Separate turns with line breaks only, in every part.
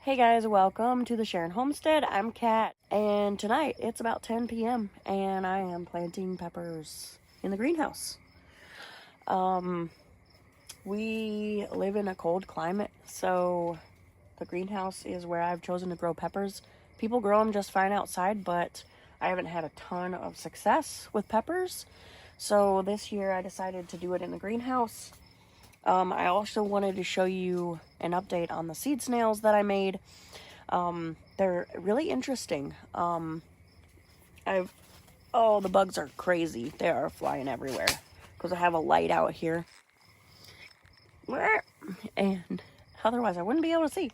Hey guys, welcome to the Sharon Homestead. I'm Kat, and tonight it's about 10 p.m. and I am planting peppers in the greenhouse. We live in a cold climate, so the greenhouse is where I've chosen to grow peppers. People grow them just fine outside, but I haven't had a ton of success with peppers. So this year I decided to do it in the greenhouse. I also wanted to show you an update on the seed snails that I made. They're really interesting. Oh, the bugs are crazy. They are flying everywhere because I have a light out here. And otherwise I wouldn't be able to see.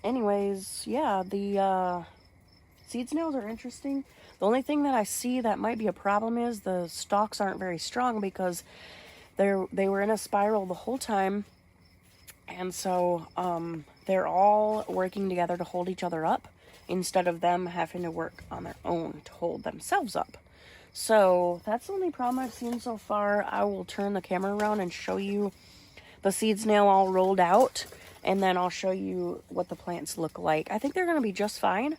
Anyways, yeah, the seed snails are interesting. The only thing that I see that might be a problem is the stalks aren't very strong because they were in a spiral the whole time. And so they're all working together to hold each other up instead of them having to work on their own to hold themselves up. So that's the only problem I've seen so far. I will turn the camera around and show you the seed snail all rolled out, and then I'll show you what the plants look like. I think they're going to be just fine,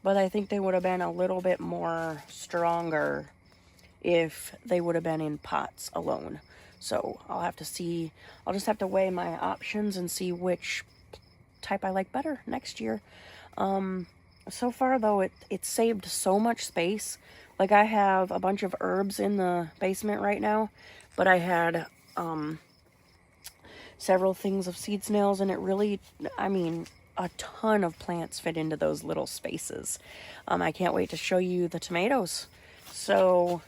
but I think they would have been a little bit more stronger if they would have been in pots alone. So I'll have to see. I'll just have to weigh my options and see which type I like better next year. So far though, it saved so much space. Like I have a bunch of herbs in the basement right now, but I had several things of seed snails, and it really, I mean, a ton of plants fit into those little spaces. I can't wait to show you the tomatoes. So,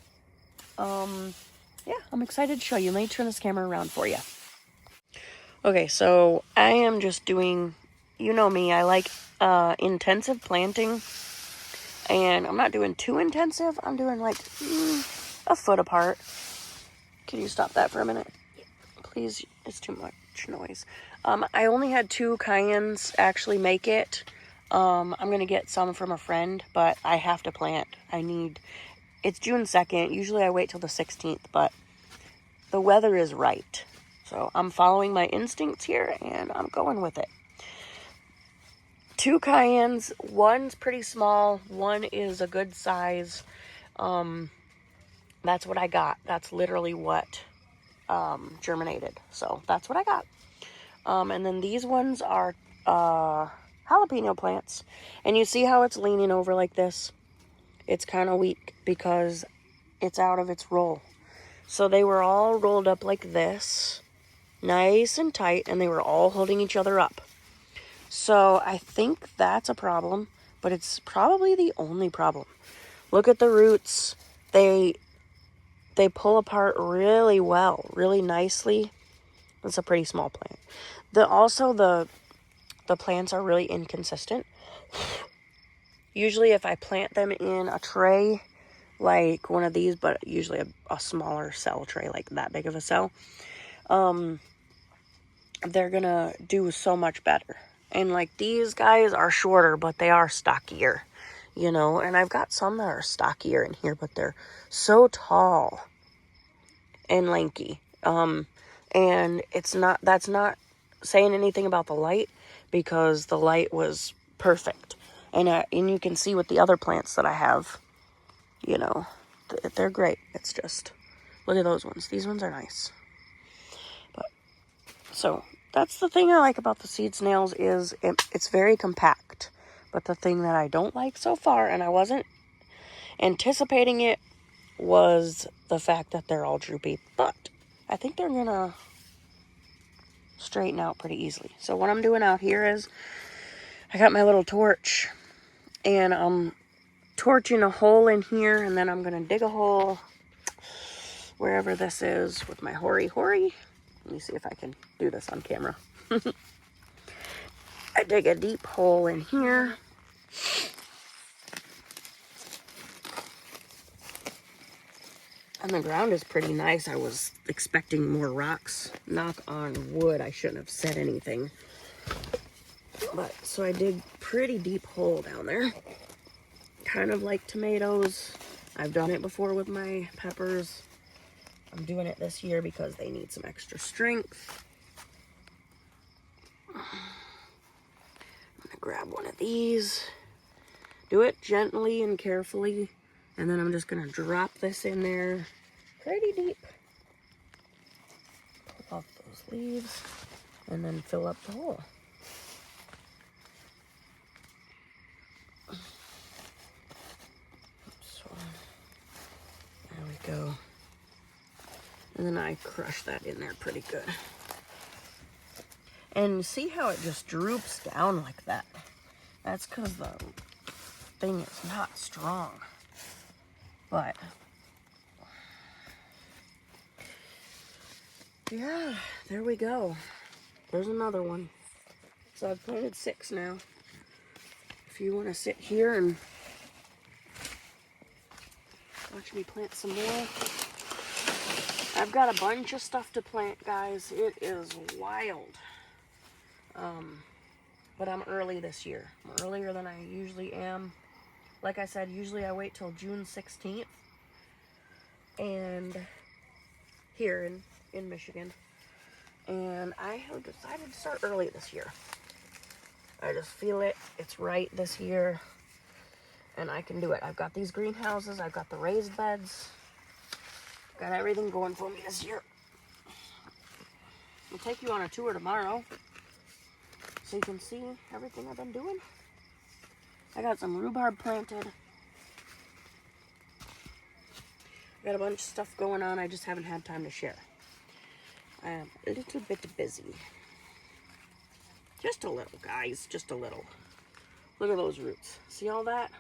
yeah, I'm excited to show you. Let me turn this camera around for you. Okay, so I am just doing, you know me, I like intensive planting. And I'm not doing too intensive. I'm doing like a foot apart. Can you stop that for a minute? Please, it's too much noise. I only had 2 cayennes actually make it. I'm going to get some from a friend, but I have to plant. It's June 2nd. Usually I wait till the 16th, but the weather is right. So I'm following my instincts here, and I'm going with it. 2 cayennes. One's pretty small. One is a good size. That's what I got. That's literally what germinated. So that's what I got. And then these ones are jalapeno plants. And you see how it's leaning over like this? It's kind of weak because it's out of its roll. So they were all rolled up like this, nice and tight, and they were all holding each other up. So I think that's a problem, but it's probably the only problem. Look at the roots. They pull apart really well, really nicely. It's a pretty small plant. The plants are really inconsistent. Usually if I plant them in a tray, like one of these, but usually a smaller cell tray, like that big of a cell, they're gonna do so much better. And like these guys are shorter, but they are stockier, you know. And I've got some that are stockier in here, but they're so tall and lanky. And that's not saying anything about the light, because the light was perfect. And you can see with the other plants that I have, you know, they're great. It's just, look at those ones. These ones are nice. But so that's the thing I like about the seed snails is it's very compact. But the thing that I don't like so far, and I wasn't anticipating it, was the fact that they're all droopy. But I think they're going to straighten out pretty easily. So what I'm doing out here is I got my little torch, and I'm torching a hole in here, and then I'm going to dig a hole wherever this is with my hoary. Let me see if I can do this on camera. I dig a deep hole in here. And the ground is pretty nice. I was expecting more rocks. Knock on wood, I shouldn't have said anything. But, so I dig pretty deep hole down there. Kind of like tomatoes. I've done it before with my peppers. I'm doing it this year because they need some extra strength. gonna grab one of these. Do it gently and carefully. And then I'm just gonna drop this in there pretty deep. Pull off those leaves and then fill up the hole. So, there we go. And then I crush that in there pretty good. And see how it just droops down like that? That's because the thing is not strong. But yeah, there we go. There's another one. So I've planted 6 now. If you want to sit here and watch me plant some more. I've got a bunch of stuff to plant, guys. It is wild. But I'm early this year. I'm earlier than I usually am. Like I said, usually I wait till June 16th. And here in Michigan. And I have decided to start early this year. I just feel it. It's right this year. And I can do it. I've got these greenhouses. I've got the raised beds. Got everything going for me this year. I'll take you on a tour tomorrow so you can see everything I've been doing. I got some rhubarb planted. I got a bunch of stuff going on. I just haven't had time to share. I am a little bit busy. Just a little, guys. Just a little. Look at those roots. See all that?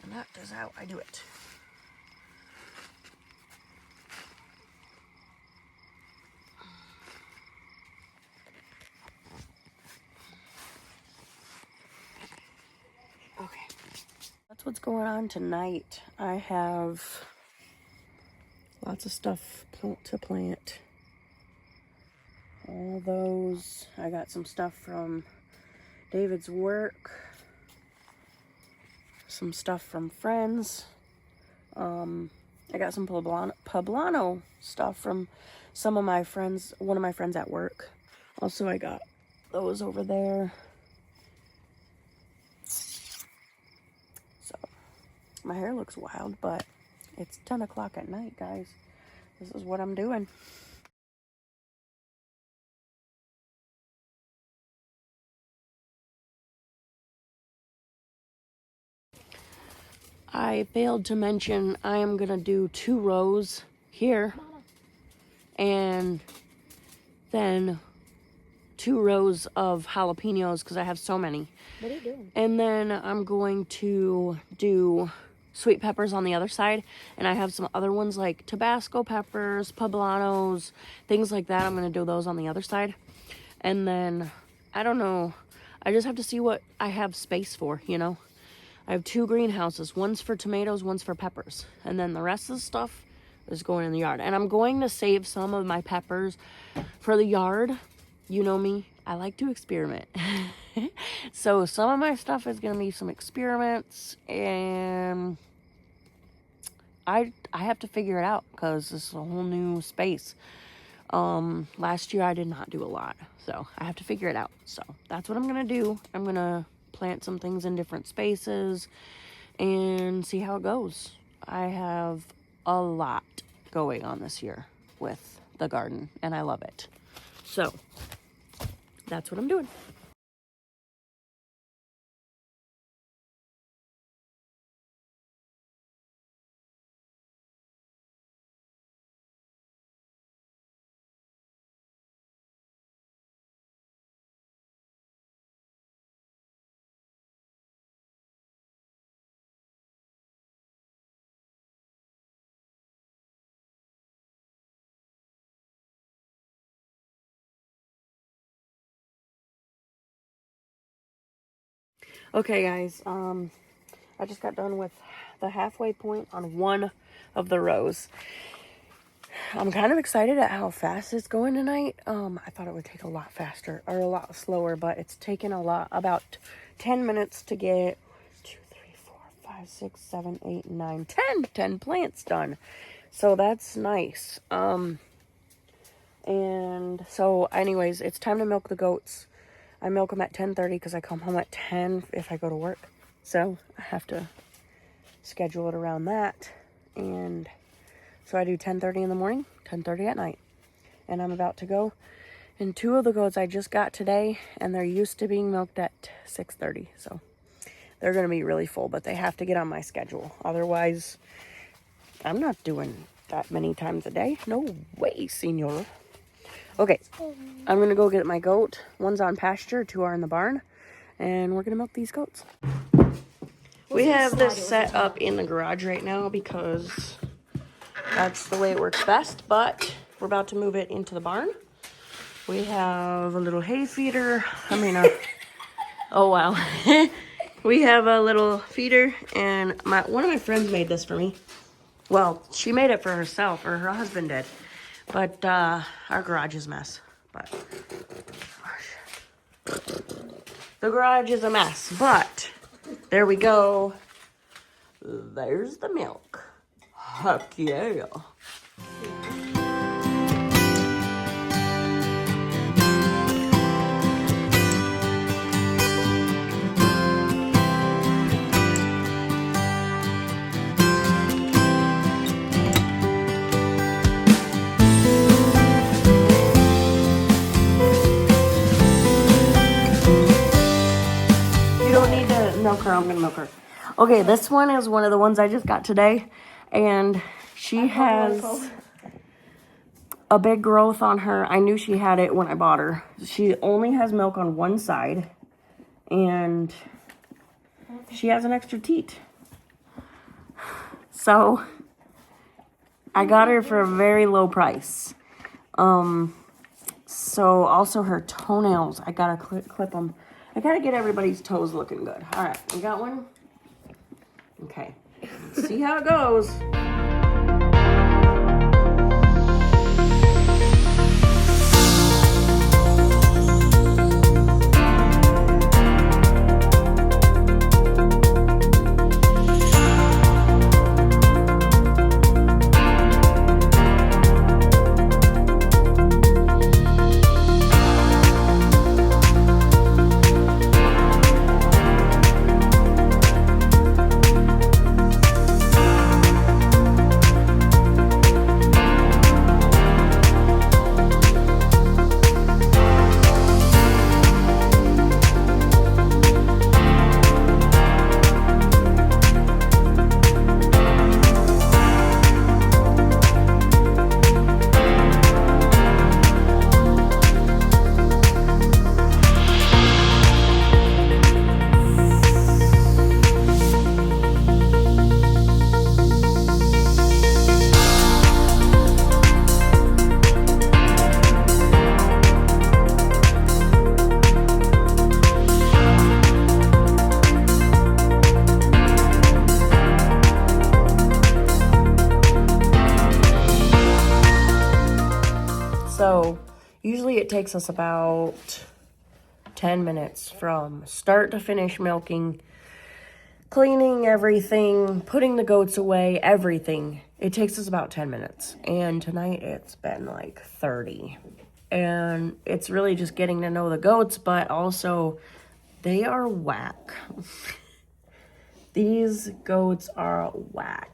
And that is how I do it. Okay. That's what's going on tonight. I have lots of stuff to plant. All those. I got some stuff from David's work. Some stuff from friends. I got some poblano stuff from some of my friends, one of my friends at work. Also, I got those over there. So, my hair looks wild, but it's 10 o'clock at night, guys. This is what I'm doing. I failed to mention I am going to do 2 rows here. And then 2 rows of jalapenos because I have so many.
What are you doing?
And then I'm going to do sweet peppers on the other side. And I have some other ones like Tabasco peppers, poblanos, things like that. I'm going to do those on the other side. And then, I don't know. I just have to see what I have space for, you know. I have 2 greenhouses. One's for tomatoes, one's for peppers. And then the rest of the stuff is going in the yard. And I'm going to save some of my peppers for the yard. You know me. I like to experiment. So some of my stuff is going to be some experiments. And I have to figure it out because this is a whole new space. Last year I did not do a lot. So I have to figure it out. So that's what I'm going to do. I'm going to plant some things in different spaces and see how it goes. I have a lot going on this year with the garden and I love it. So that's what I'm doing. Okay, guys, I just got done with the halfway point on one of the rows. I'm kind of excited at how fast it's going tonight. I thought it would take a lot faster or a lot slower, but it's taken about 10 minutes to get 2, 3, 4, 5, 6, 7, 8, 9, 10 plants done. So that's nice. And so anyways, it's time to milk the goats. I milk them at 10:30 because I come home at 10 if I go to work. So I have to schedule it around that. And so I do 10:30 in the morning, 10:30 at night. And I'm about to go. And 2 of the goats I just got today, and they're used to being milked at 6:30. So they're going to be really full, but they have to get on my schedule. Otherwise, I'm not doing that many times a day. No way, senor. Okay, I'm going to go get my goat. One's on pasture, 2 are in the barn. And we're going to milk these goats. We have this set up in the garage right now because that's the way it works best. But we're about to move it into the barn. We have a little hay feeder. Oh wow. We have a little feeder, and one of my friends made this for me. Well, she made it for herself, or her husband did. But our garage is a mess. But the garage is a mess. But there we go. There's the milk. Heck yeah. Milk her, I'm gonna milk her. Okay, this one is one of the ones I just got today, and she has a big growth on her. I knew she had it when I bought her. She only has milk on one side, and she has an extra teat. So I got her for a very low price. So also her toenails, I gotta clip them. I gotta get everybody's toes looking good. All right, we got one. Okay, let's see how it goes. So usually it takes us about 10 minutes from start to finish milking, cleaning everything, putting the goats away, everything. It takes us about 10 minutes. And tonight it's been like 30. And it's really just getting to know the goats, but also they are whack. These goats are whack.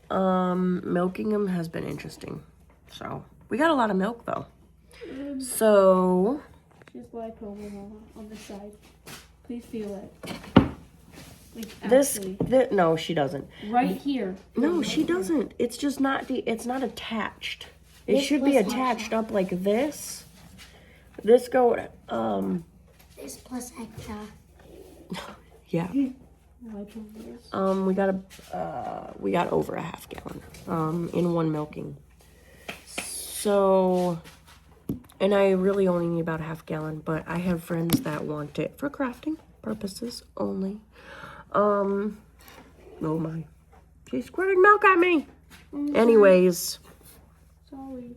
Milking them has been interesting. So we got a lot of milk though. So
she's glycoma on the side. Please feel it. Like
no, she doesn't.
Right here.
No, she doesn't. It's just not it's not attached. It should be attached up like this. This goat,
This plus extra.
yeah. We got over a half gallon, in one milking. So, and I really only need about a half gallon, but I have friends that want it for crafting purposes only. Oh my. She squirted milk at me. Anyways,
Sorry.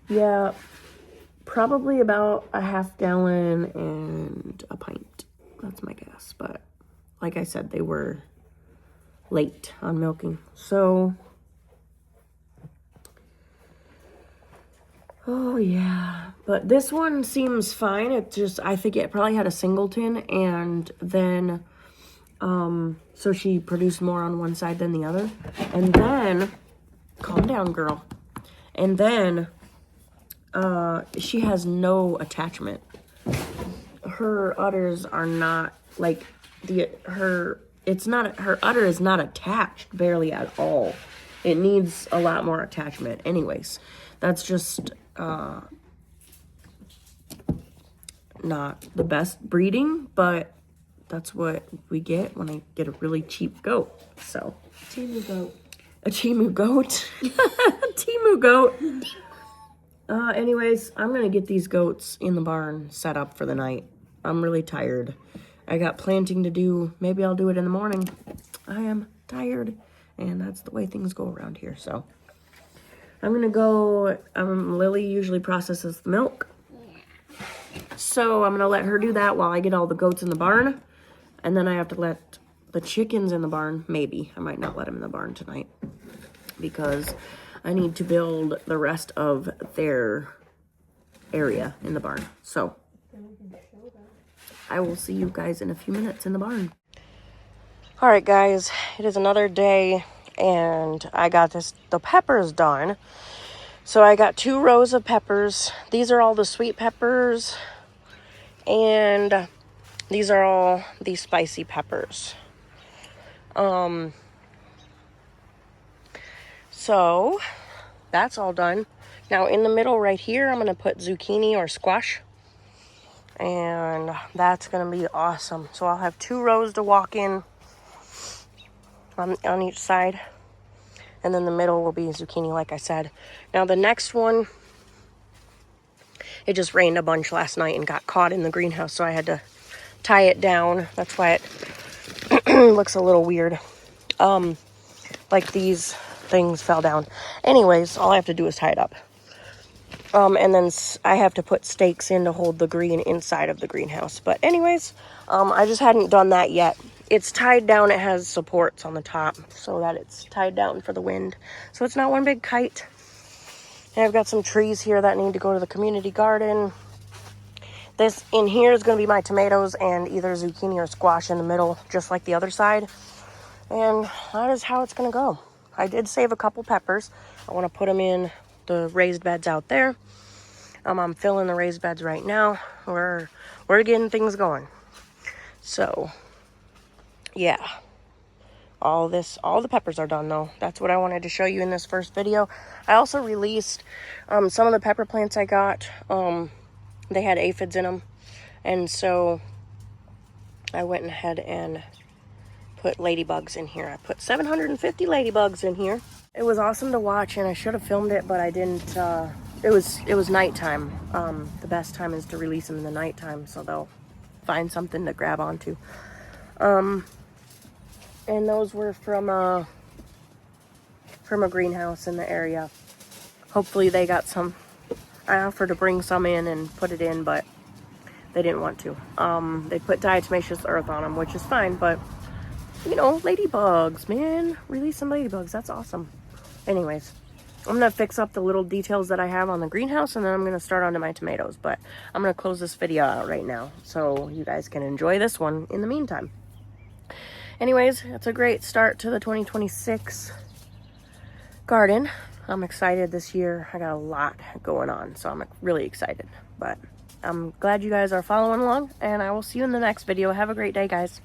yeah, probably about a half gallon and a pint. That's my guess. But like I said, they were late on milking. So, oh yeah. But this one seems fine. It just, I think it probably had a singleton, and then, so she produced more on one side than the other. And then, calm down, girl. And then, she has no attachment. Her udders are not like her udder is not attached barely at all. It needs a lot more attachment. Anyways, that's just not the best breeding, but that's what we get when I get a really cheap goat. So
Timu goat.
a Timu goat. Timu goat. Anyways, I'm gonna get these goats in the barn set up for the night. I'm really tired. I got planting to do. Maybe I'll do it in the morning. I am tired, and that's the way things go around here. So I'm gonna go. Lily usually processes the milk, so I'm gonna let her do that while I get all the goats in the barn, and then I have to let the chickens in the barn. Maybe I might not let them in the barn tonight because I need to build the rest of their area in the barn. So I will see you guys in a few minutes in the barn. All right, guys, it is another day, and I got the peppers done. So I got 2 rows of peppers. These are all the sweet peppers, and these are all the spicy peppers. So that's all done. Now in the middle right here, I'm gonna put zucchini or squash, and that's gonna be awesome. So I'll have 2 rows to walk in on each side, and then the middle will be zucchini, like I said. Now the next one, it just rained a bunch last night and got caught in the greenhouse, so I had to tie it down. That's why it looks a little weird. Like these things fell down. Anyways, all I have to do is tie it up. And then I have to put stakes in to hold the green inside of the greenhouse. But anyways, I just hadn't done that yet. It's tied down. It has supports on the top so that it's tied down for the wind. So it's not one big kite. And I've got some trees here that need to go to the community garden. This in here is going to be my tomatoes and either zucchini or squash in the middle, just like the other side. And that is how it's going to go. I did save a couple peppers. I want to put them in the raised beds out there. I'm filling the raised beds right now. We're getting things going. So, yeah. All the peppers are done though. That's what I wanted to show you in this first video. I also released some of the pepper plants I got. They had aphids in them. And so I went ahead and put ladybugs in here. I put 750 ladybugs in here. It was awesome to watch, and I should have filmed it, but I didn't. It was nighttime. The best time is to release them in the nighttime, so they'll find something to grab onto. And those were from a greenhouse in the area. Hopefully they got some. I offered to bring some in and put it in, but they didn't want to. They put diatomaceous earth on them, which is fine, but you know, ladybugs, man. Release some ladybugs. That's awesome. Anyways, I'm going to fix up the little details that I have on the greenhouse, and then I'm going to start onto my tomatoes. But I'm going to close this video out right now so you guys can enjoy this one in the meantime. Anyways, it's a great start to the 2026 garden. I'm excited this year. I got a lot going on, so I'm really excited. But I'm glad you guys are following along, and I will see you in the next video. Have a great day, guys.